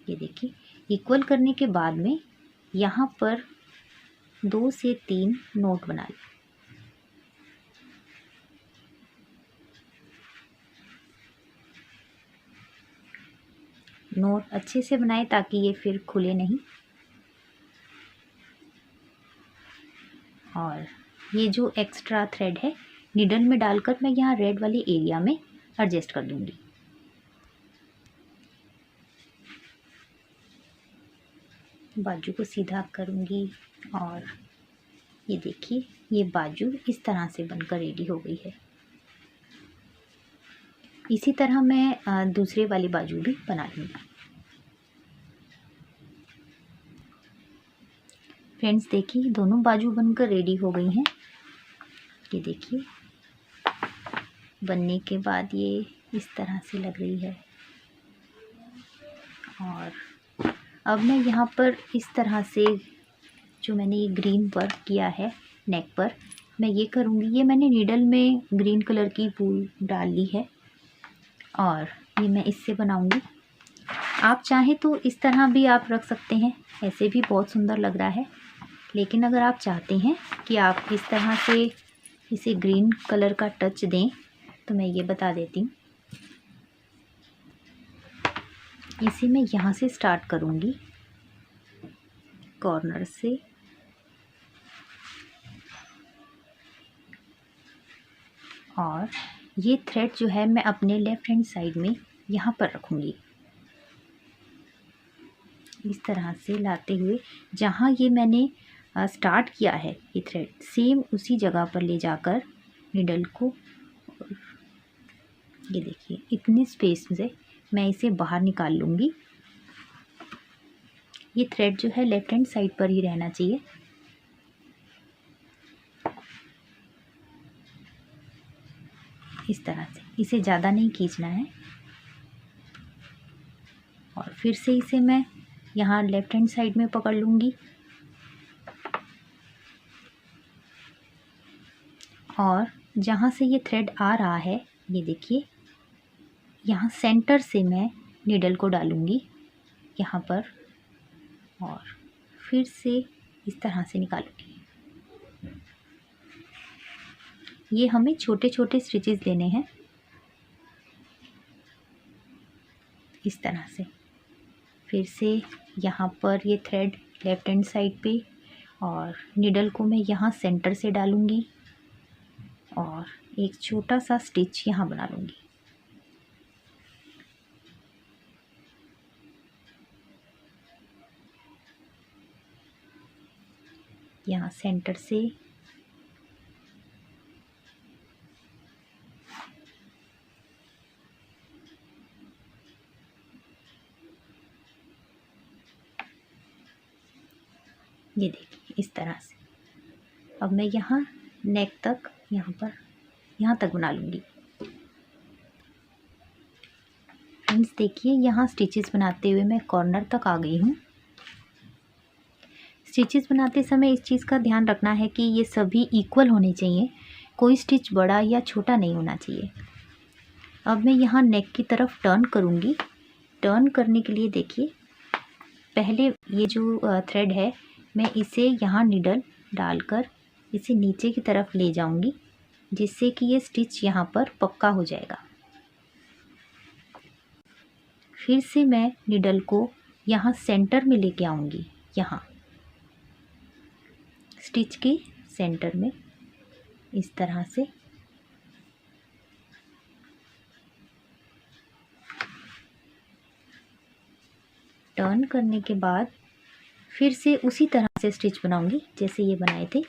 ये देखिए इक्वल करने के बाद में यहाँ पर 2 से 3 नोट बना लें। नोट अच्छे से बनाएं ताकि ये फिर खुले नहीं। और ये जो एक्स्ट्रा थ्रेड है नीडल में डालकर मैं यहाँ रेड वाले एरिया में एडजस्ट कर दूँगी। बाजू को सीधा करूँगी और ये देखिए ये बाजू इस तरह से बनकर रेडी हो गई है। इसी तरह मैं दूसरे वाली बाजू भी बना लूँगी। फ्रेंड्स देखिए दोनों बाजू बनकर रेडी हो गई हैं। ये देखिए बनने के बाद ये इस तरह से लग रही है। और अब मैं यहाँ पर इस तरह से जो मैंने ये ग्रीन वर्क किया है नेक पर, मैं ये करूँगी। ये मैंने नीडल में ग्रीन कलर की वूल डाल ली है और ये मैं इससे बनाऊँगी। आप चाहें तो इस तरह भी आप रख सकते हैं, ऐसे भी बहुत सुंदर लग रहा है। लेकिन अगर आप चाहते हैं कि आप इस तरह से इसे ग्रीन कलर का टच दें तो मैं ये बता देती हूँ। इसे मैं यहाँ से स्टार्ट करूँगी कॉर्नर से और ये थ्रेड जो है मैं अपने लेफ़्ट हैंड साइड में यहाँ पर रखूँगी। इस तरह से लाते हुए जहाँ ये मैंने स्टार्ट किया है ये थ्रेड सेम उसी जगह पर ले जाकर नीडल को, ये देखिए इतनी स्पेस से मैं इसे बाहर निकाल लूँगी। ये थ्रेड जो है लेफ़्ट हैंड साइड पर ही रहना चाहिए। इस तरह से इसे ज़्यादा नहीं खींचना है। और फिर से इसे मैं यहाँ लेफ़्ट हैंड साइड में पकड़ लूँगी और जहाँ से ये थ्रेड आ रहा है ये देखिए यहाँ सेंटर से मैं नीडल को डालूँगी यहाँ पर और फिर से इस तरह से निकालूँगी। ये हमें छोटे छोटे स्टिचेस देने हैं इस तरह से। फिर से यहाँ पर ये थ्रेड लेफ़्ट हैंड साइड पे और नीडल को मैं यहाँ सेंटर से डालूँगी और एक छोटा सा स्टिच यहाँ बना लूँगी। यहाँ सेंटर से ये देखिए इस तरह से। अब मैं यहाँ नेक तक यहाँ तक बना लूँगी। फ्रेंड्स देखिए यहाँ स्टिचेस बनाते हुए मैं कॉर्नर तक आ गई हूँ। स्टिचेस बनाते समय इस चीज़ का ध्यान रखना है कि ये सभी इक्वल होने चाहिए, कोई स्टिच बड़ा या छोटा नहीं होना चाहिए। अब मैं यहाँ नेक की तरफ टर्न करूँगी। टर्न करने के लिए देखिए पहले ये जो थ्रेड है मैं इसे यहाँ नीडल डालकर इसे नीचे की तरफ ले जाऊँगी जिससे कि ये स्टिच यहाँ पर पक्का हो जाएगा। फिर से मैं नीडल को यहाँ सेंटर में लेके आऊँगी, यहाँ स्टिच के सेंटर में इस तरह से। टर्न करने के बाद फिर से उसी तरह से स्टिच बनाऊंगी जैसे ये बनाए थे।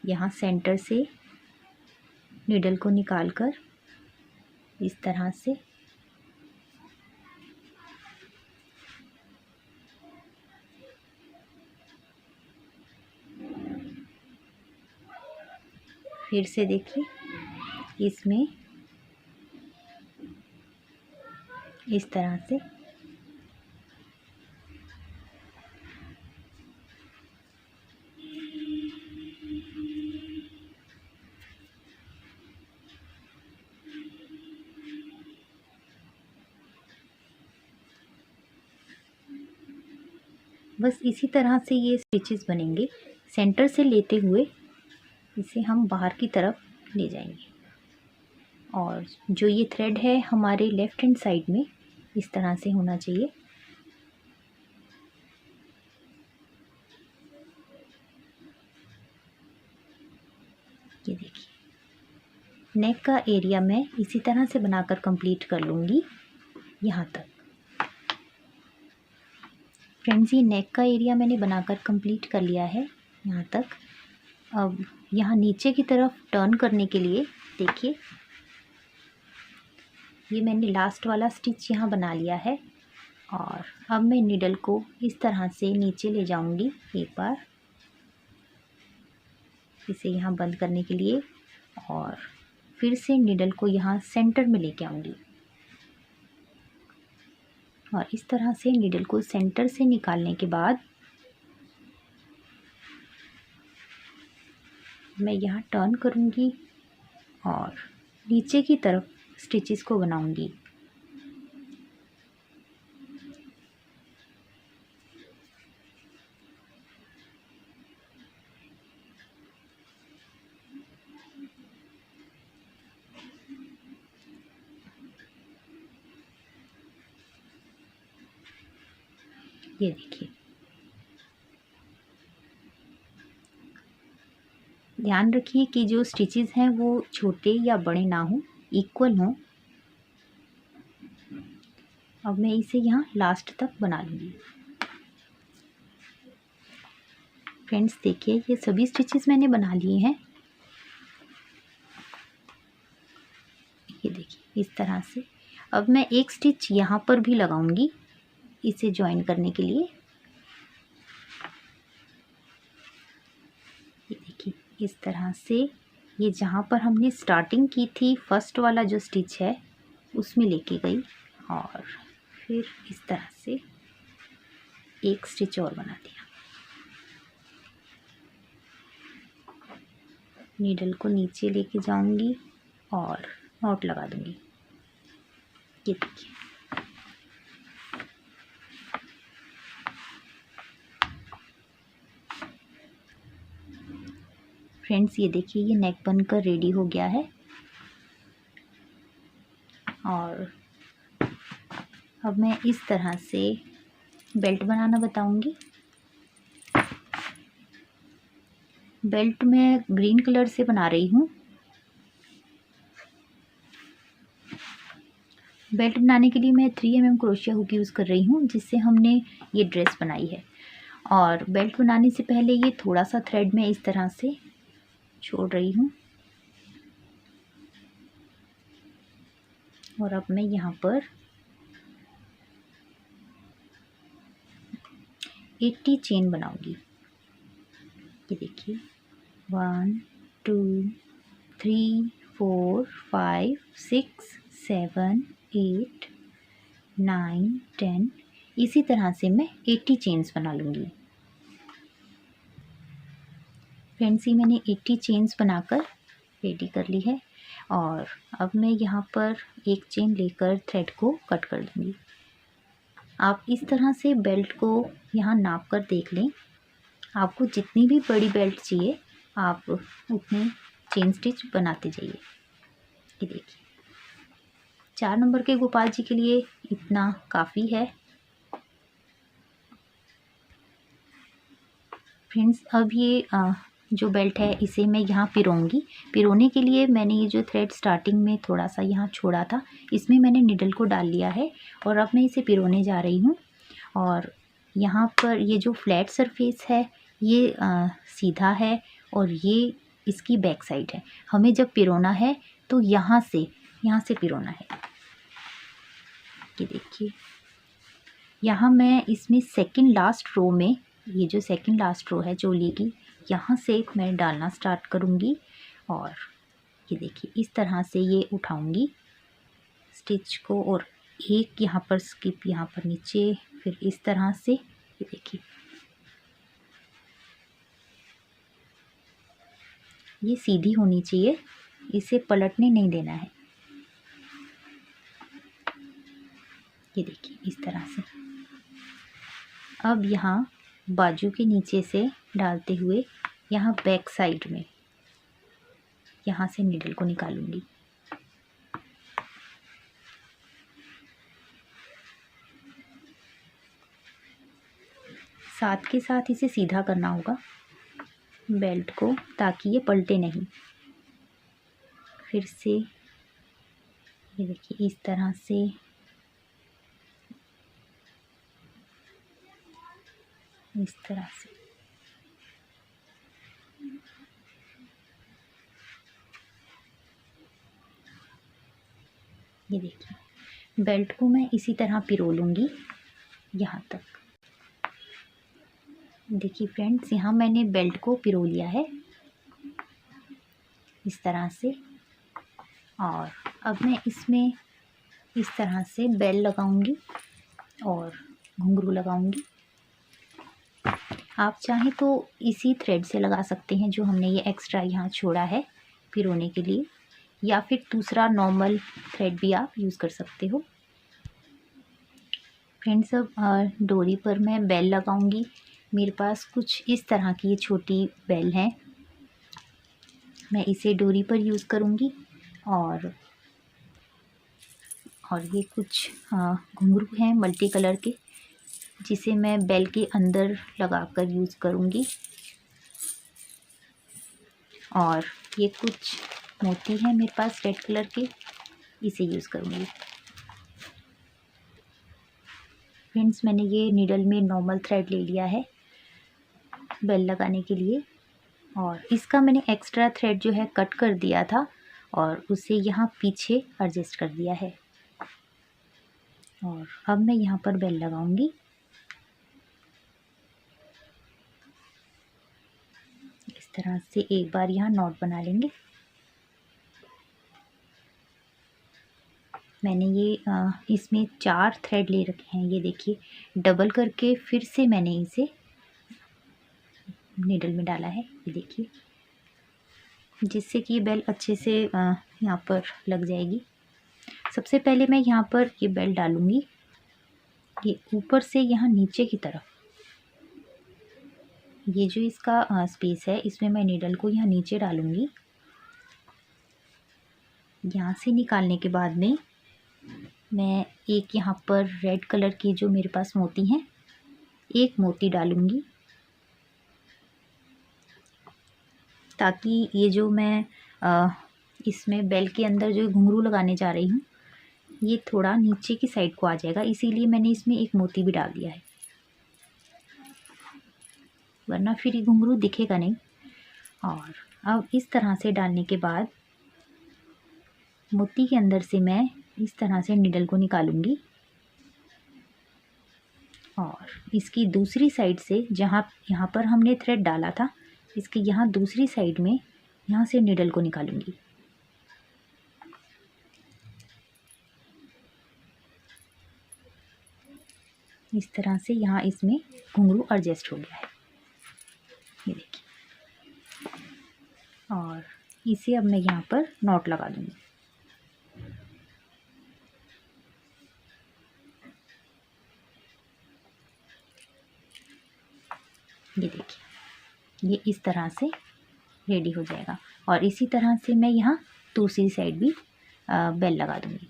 यहाँ सेंटर से नीडल को निकालकर इस तरह से फिर से देखिए इसमें इस तरह से बस इसी तरह से ये स्टिचेस बनेंगे। सेंटर से लेते हुए इसे हम बाहर की तरफ ले जाएंगे और जो ये थ्रेड है हमारे लेफ़्ट हैंड साइड में इस तरह से होना चाहिए। नेक का एरिया मैं इसी तरह से बनाकर कंप्लीट कर लूँगी यहाँ तक। फ्रेंड्स, ये नेक का एरिया मैंने बनाकर कंप्लीट कर लिया है यहाँ तक। अब यहाँ नीचे की तरफ टर्न करने के लिए देखिए, ये मैंने लास्ट वाला स्टिच यहाँ बना लिया है और अब मैं नीडल को इस तरह से नीचे ले जाऊंगी एक बार, इसे यहाँ बंद करने के लिए, और फिर से नीडल को यहाँ सेंटर में लेके आऊंगी और इस तरह से नीडल को सेंटर से निकालने के बाद मैं यहाँ टर्न करूँगी और नीचे की तरफ स्टिचेस को बनाऊँगी। ये देखिए, ध्यान रखिए कि जो स्टिचेस हैं वो छोटे या बड़े ना हो, इक्वल हों। अब मैं इसे यहाँ लास्ट तक बना लूँगी। फ्रेंड्स देखिए, ये सभी स्टिचेस मैंने बना लिए हैं। ये देखिए इस तरह से। अब मैं एक स्टिच यहाँ पर भी लगाऊंगी इसे ज्वाइन करने के लिए। ये देखिए इस तरह से, ये जहाँ पर हमने स्टार्टिंग की थी फर्स्ट वाला जो स्टिच है उसमें लेके गई और फिर इस तरह से एक स्टिच और बना दिया। नीडल को नीचे लेके जाऊंगी और नॉट लगा दूंगी। ये देखिए, फ्रेंड्स ये देखिए, ये नेक बनकर रेडी हो गया है। और अब मैं इस तरह से बेल्ट बनाना बताऊंगी। बेल्ट मैं ग्रीन कलर से बना रही हूँ। बेल्ट बनाने के लिए मैं 3 mm क्रोशिया हुक यूज़ कर रही हूँ, जिससे हमने ये ड्रेस बनाई है। और बेल्ट बनाने से पहले ये थोड़ा सा थ्रेड मैं इस तरह से छोड़ रही हूँ और अब मैं यहाँ पर 80 चेन बनाऊंगी। ये देखिए 1 2 3 4 5 6 7 8 9 10, इसी तरह से मैं 80 चेन्स बना लूँगी। फ्रेंड्स, ये मैंने 80 चेन्स बनाकर रेडी कर ली है और अब मैं यहाँ पर एक चेन लेकर थ्रेड को कट कर दूँगी। आप इस तरह से बेल्ट को यहाँ नाप कर देख लें। आपको जितनी भी बड़ी बेल्ट चाहिए आप उतने चेन स्टिच बनाते जाइए। ये देखिए 4 नंबर के गोपाल जी के लिए इतना काफ़ी है। फ्रेंड्स, अब ये जो बेल्ट है इसे मैं यहाँ पिरोऊंगी। पिरोने के लिए मैंने ये जो थ्रेड स्टार्टिंग में थोड़ा सा यहाँ छोड़ा था, इसमें मैंने निडल को डाल लिया है और अब मैं इसे पिरोने जा रही हूँ। और यहाँ पर ये जो फ्लैट सरफेस है ये सीधा है और ये इसकी बैक साइड है। हमें जब पिरोना है तो यहाँ से पिरोना है। ये देखिए, यहाँ मैं इसमें सेकंड लास्ट रो में, ये जो सेकंड लास्ट रो है चोली की, यहाँ से मैं डालना स्टार्ट करूँगी और ये देखिए इस तरह से ये उठाऊँगी स्टिच को और एक यहाँ पर स्किप, यहाँ पर नीचे, फिर इस तरह से। ये देखिए ये सीधी होनी चाहिए, इसे पलटने नहीं देना है। ये देखिए इस तरह से। अब यहाँ बाजू के नीचे से डालते हुए यहाँ बैक साइड में यहाँ से नीडल को निकालूंगी। साथ के साथ इसे सीधा करना होगा बेल्ट को, ताकि ये पलटे नहीं। फिर से ये देखिए इस तरह से इस तरह से ये देखिए बेल्ट को मैं इसी तरह पिरो लूँगी यहाँ तक। देखिए फ्रेंड्स, यहाँ मैंने बेल्ट को पिरो लिया है इस तरह से, और अब मैं इसमें इस तरह से बेल लगाऊंगी और घुंघरू लगाऊंगी। आप चाहें तो इसी थ्रेड से लगा सकते हैं जो हमने ये एक्स्ट्रा यहाँ छोड़ा है पिरोने के लिए, या फिर दूसरा नॉर्मल थ्रेड भी आप यूज़ कर सकते हो। फ्रेंड्स, अब डोरी पर मैं बेल लगाऊंगी। मेरे पास कुछ इस तरह की ये छोटी बेल है, मैं इसे डोरी पर यूज़ करूंगी। और ये कुछ घुंघरू हैं मल्टी कलर के, जिसे मैं बेल के अंदर लगाकर यूज़ करूंगी। और ये कुछ मोती हैं मेरे पास रेड कलर के, इसे यूज़ करूंगी। फ्रेंड्स, मैंने ये नीडल में नॉर्मल थ्रेड ले लिया है बेल लगाने के लिए, और इसका मैंने एक्स्ट्रा थ्रेड जो है कट कर दिया था और उसे यहाँ पीछे एडजस्ट कर दिया है। और अब मैं यहाँ पर बेल लगाऊंगी। इस तरह से एक बार यहाँ नॉट बना लेंगे। मैंने ये इसमें 4 थ्रेड ले रखे हैं, ये देखिए डबल करके फिर से मैंने इसे नीडल में डाला है, ये देखिए, जिससे कि बेल अच्छे से यहाँ पर लग जाएगी। सबसे पहले मैं यहाँ पर ये बेल डालूँगी, ये ऊपर से यहाँ नीचे की तरफ, ये जो इसका स्पेस है इसमें मैं नीडल को यहाँ नीचे डालूँगी। यहाँ से निकालने के बाद में मैं एक यहाँ पर रेड कलर की जो मेरे पास मोती हैं, एक मोती डालूँगी, ताकि ये जो मैं इसमें बेल के अंदर जो घुंघरू लगाने जा रही हूँ ये थोड़ा नीचे की साइड को आ जाएगा, इसीलिए मैंने इसमें एक मोती भी डाल दिया है, वरना फिर ये घुंघरू दिखेगा नहीं। और अब इस तरह से डालने के बाद मोती के अंदर से मैं इस तरह से नीडल को निकालूंगी, और इसकी दूसरी साइड से जहाँ यहाँ पर हमने थ्रेड डाला था, इसके यहाँ दूसरी साइड में यहाँ से नीडल को निकालूंगी। इस तरह से यहाँ इसमें घुंघरू एडजस्ट हो गया है, ये देखिए। और इसे अब मैं यहाँ पर नॉट लगा दूँगी। ये देखिए, ये इस तरह से रेडी हो जाएगा। और इसी तरह से मैं यहाँ दूसरी साइड भी बेल लगा दूँगी।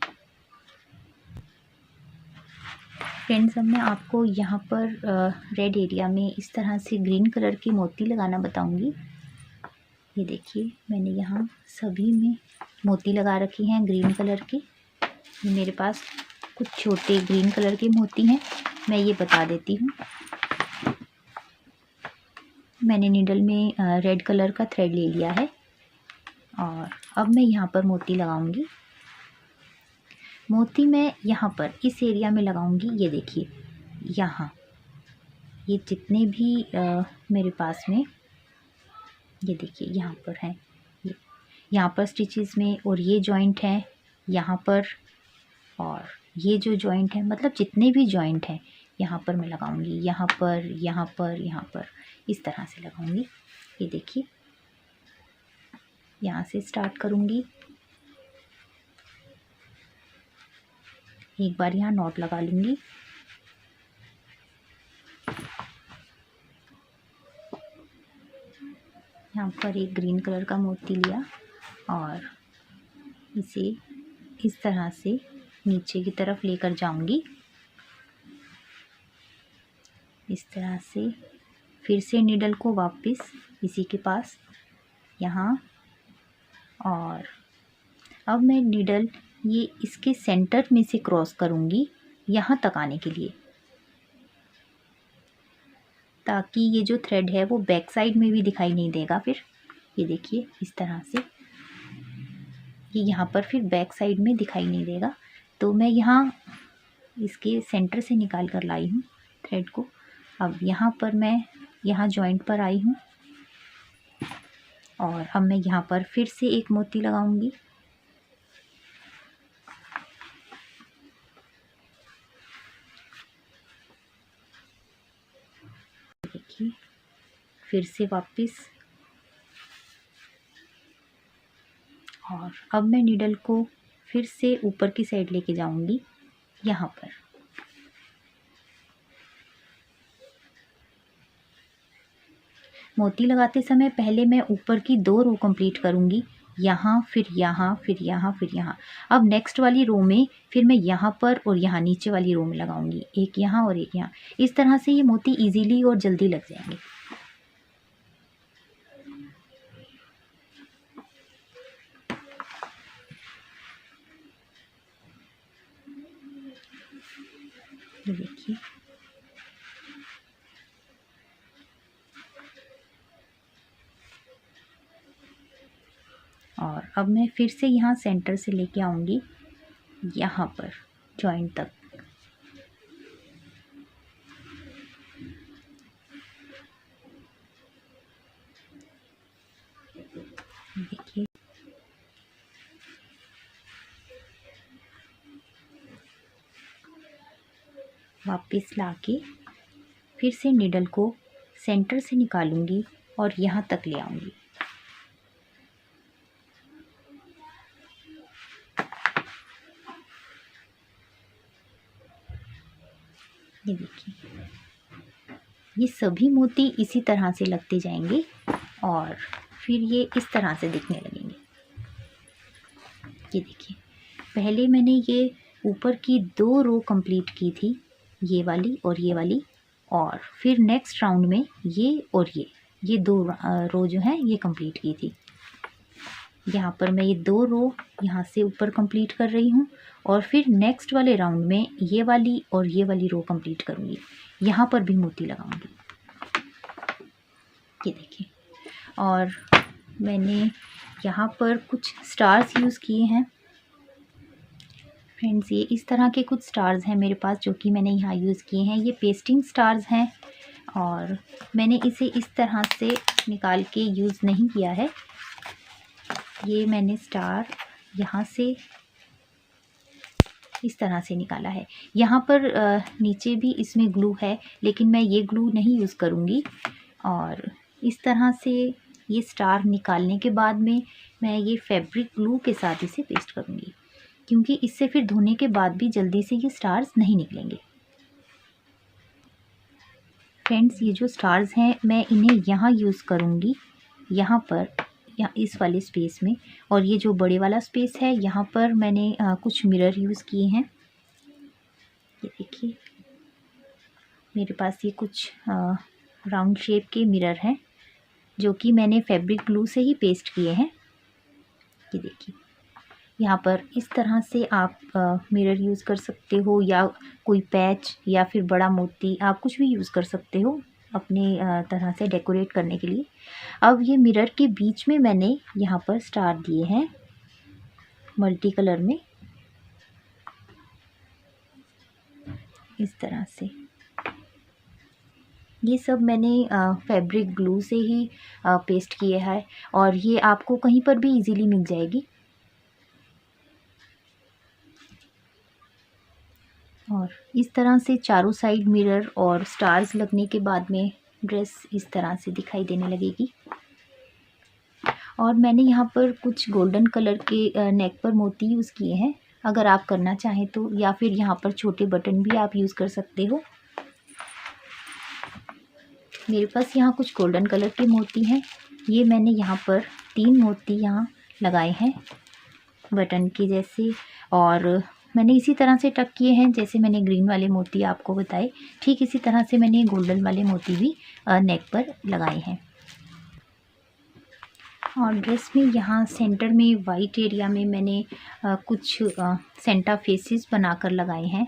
फ्रेंड्स, अब मैं आपको यहाँ पर रेड एरिया में इस तरह से ग्रीन कलर की मोती लगाना बताऊँगी। ये देखिए, मैंने यहाँ सभी में मोती लगा रखी हैं ग्रीन कलर की। मेरे पास कुछ छोटे ग्रीन कलर के मोती हैं, मैं ये बता देती हूँ। मैंने नीडल में रेड कलर का थ्रेड ले लिया है, और अब मैं यहाँ पर मोती लगाऊंगी। मोती मैं यहाँ पर इस एरिया में लगाऊंगी। ये देखिए, यहाँ ये जितने भी मेरे पास में, ये देखिए यहाँ पर हैं, यहाँ पर स्टिचेस में, और ये जॉइंट हैं यहाँ पर, और ये जो जॉइंट है, मतलब जितने भी जॉइंट हैं यहाँ पर मैं लगाऊंगी। यहाँ पर, यहाँ पर, यहाँ पर, इस तरह से लगाऊंगी। ये देखिए, यहाँ से स्टार्ट करूँगी। एक बार यहाँ नॉट लगा लूँगी। यहाँ पर एक ग्रीन कलर का मोती लिया और इसे इस तरह से नीचे की तरफ लेकर जाऊंगी। इस तरह से फिर से नीडल को वापस इसी के पास यहाँ, और अब मैं नीडल ये इसके सेंटर में से क्रॉस करूँगी यहाँ तक आने के लिए, ताकि ये जो थ्रेड है वो बैक साइड में भी दिखाई नहीं देगा। फिर ये देखिए इस तरह से ये यहाँ पर फिर बैक साइड में दिखाई नहीं देगा। तो मैं यहाँ इसके सेंटर से निकाल कर लाई हूँ थ्रेड को। अब यहाँ पर मैं यहाँ जॉइंट पर आई हूँ और अब मैं यहाँ पर फिर से एक मोती लगाऊंगी। देखिए फिर से वापस, और अब मैं नीडल को फिर से ऊपर की साइड लेके जाऊंगी यहाँ पर। मोती लगाते समय पहले मैं ऊपर की 2 रो कंप्लीट करूंगी, यहाँ फिर यहाँ फिर यहाँ फिर यहाँ। अब नेक्स्ट वाली रो में फिर मैं यहाँ पर और यहाँ नीचे वाली रो में लगाऊंगी, एक यहाँ और एक यहाँ। इस तरह से ये मोती इजीली और जल्दी लग जाएंगे। ये देखिए और अब मैं फिर से यहाँ सेंटर से लेके आऊँगी यहाँ पर जॉइंट तक। देखिए वापस लाके फिर से नीडल को सेंटर से निकालूंगी और यहाँ तक ले आऊँगी। ये देखिए ये सभी मोती इसी तरह से लगते जाएंगे और फिर ये इस तरह से दिखने लगेंगे। ये देखिए पहले मैंने ये ऊपर की 2 रो कंप्लीट की थी, ये वाली और ये वाली, और फिर नेक्स्ट राउंड में ये और ये 2 रो जो है ये कंप्लीट की थी। यहाँ पर मैं ये 2 रो यहाँ से ऊपर कंप्लीट कर रही हूँ और फिर नेक्स्ट वाले राउंड में ये वाली और ये वाली रो कंप्लीट करूँगी। यहाँ पर भी मोती लगाऊंगी। ये देखिए और मैंने यहाँ पर कुछ स्टार्स यूज़ किए हैं फ्रेंड्स। ये इस तरह के कुछ स्टार्स हैं मेरे पास जो कि मैंने यहाँ यूज़ किए हैं। ये पेस्टिंग स्टार्स हैं और मैंने इसे इस तरह से निकाल के यूज़ नहीं किया है। ये मैंने स्टार यहाँ से इस तरह से निकाला है। यहाँ पर नीचे भी इसमें ग्लू है, लेकिन मैं ये ग्लू नहीं यूज़ करूँगी। और इस तरह से ये स्टार निकालने के बाद में मैं ये फैब्रिक ग्लू के साथ इसे पेस्ट करूँगी, क्योंकि इससे फिर धोने के बाद भी जल्दी से ये स्टार्स नहीं निकलेंगे। फ्रेंड्स ये जो स्टार्स हैं मैं इन्हें यहाँ यूज़ करूँगी, यहाँ पर, या इस वाले स्पेस में। और ये जो बड़े वाला स्पेस है यहाँ पर मैंने कुछ मिरर यूज़ किए हैं। ये देखिए मेरे पास ये कुछ राउंड शेप के मिरर हैं जो कि मैंने फैब्रिक ग्लू से ही पेस्ट किए हैं। ये देखिए यहाँ पर इस तरह से आप मिरर यूज़ कर सकते हो, या कोई पैच या फिर बड़ा मोती, आप कुछ भी यूज़ कर सकते हो अपने तरह से डेकोरेट करने के लिए। अब ये मिरर के बीच में मैंने यहाँ पर स्टार दिए हैं मल्टी कलर में, इस तरह से। ये सब मैंने फैब्रिक ग्लू से ही पेस्ट किया है और ये आपको कहीं पर भी इजीली मिल जाएगी। और इस तरह से चारों साइड मिरर और स्टार्स लगने के बाद में ड्रेस इस तरह से दिखाई देने लगेगी। और मैंने यहाँ पर कुछ गोल्डन कलर के नेक पर मोती यूज़ किए हैं, अगर आप करना चाहें तो, या फिर यहाँ पर छोटे बटन भी आप यूज़ कर सकते हो। मेरे पास यहाँ कुछ गोल्डन कलर के मोती हैं। ये मैंने यहाँ पर 3 मोती यहाँ लगाए हैं बटन के जैसे, और मैंने इसी तरह से टक किए हैं जैसे मैंने ग्रीन वाले मोती आपको बताए। ठीक इसी तरह से मैंने गोल्डन वाले मोती भी नेक पर लगाए हैं। और ड्रेस में यहाँ सेंटर में वाइट एरिया में मैंने कुछ सेंटा फेसेस बनाकर लगाए हैं।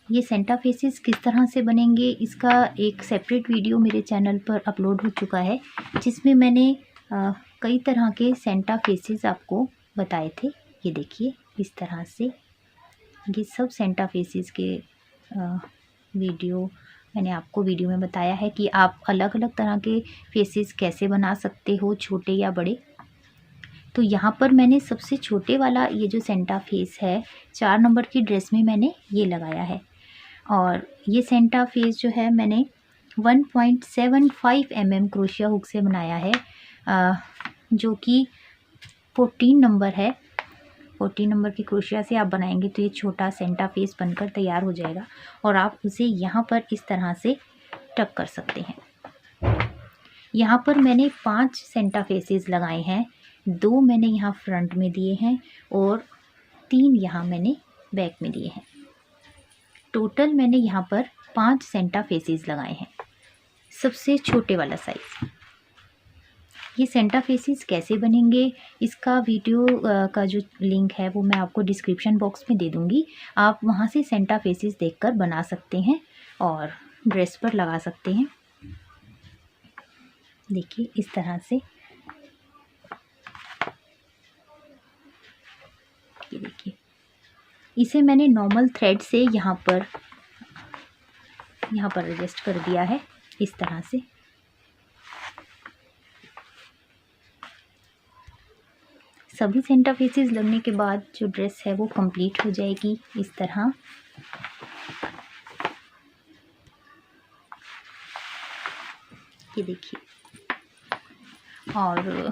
ये सेंटा फेसेस किस तरह से बनेंगे इसका एक सेपरेट वीडियो मेरे चैनल पर अपलोड हो चुका है, जिसमें मैंने कई तरह के सेंटा फेसेस आपको बताए थे। ये देखिए इस तरह से ये सब सेंटा फेसेस के वीडियो मैंने आपको वीडियो में बताया है कि आप अलग अलग तरह के फेसेस कैसे बना सकते हो, छोटे या बड़े। तो यहाँ पर मैंने सबसे छोटे वाला ये जो सेंटा फेस है 4 नंबर की ड्रेस में मैंने ये लगाया है। और ये सेंटा फेस जो है मैंने 1.75 mm क्रोशिया हुक से बनाया है, जो कि 14 नंबर है। 14 नंबर की क्रोशिया से आप बनाएंगे तो ये छोटा सेंटा फेस बनकर तैयार हो जाएगा और आप उसे यहाँ पर इस तरह से टक कर सकते हैं। यहाँ पर मैंने 5 सेंटा फेसेस लगाए हैं, 2 मैंने यहाँ फ्रंट में दिए हैं और 3 यहाँ मैंने बैक में दिए हैं। टोटल मैंने यहाँ पर 5 सेंटा फेसेस लगाए हैं, सबसे छोटे वाला साइज़। ये सेंटा फेसेस कैसे बनेंगे इसका वीडियो का जो लिंक है वो मैं आपको डिस्क्रिप्शन बॉक्स में दे दूँगी। आप वहाँ से सेंटा फेसेस देखकर बना सकते हैं और ड्रेस पर लगा सकते हैं। देखिए इस तरह से, ये देखिए इसे मैंने नॉर्मल थ्रेड से यहाँ पर एडजस्ट कर दिया है इस तरह से। सभी सेंटा फेसेस लगने के बाद जो ड्रेस है वो कंप्लीट हो जाएगी इस तरह। ये देखिए, और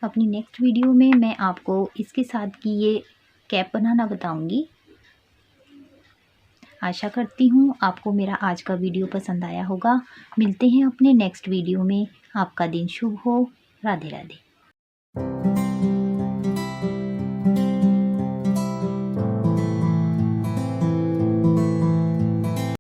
अपनी नेक्स्ट वीडियो में मैं आपको इसके साथ की ये कैप बनाना बताऊंगी। आशा करती हूँ आपको मेरा आज का वीडियो पसंद आया होगा। मिलते हैं अपने नेक्स्ट वीडियो में। आपका दिन शुभ हो। राधे राधे।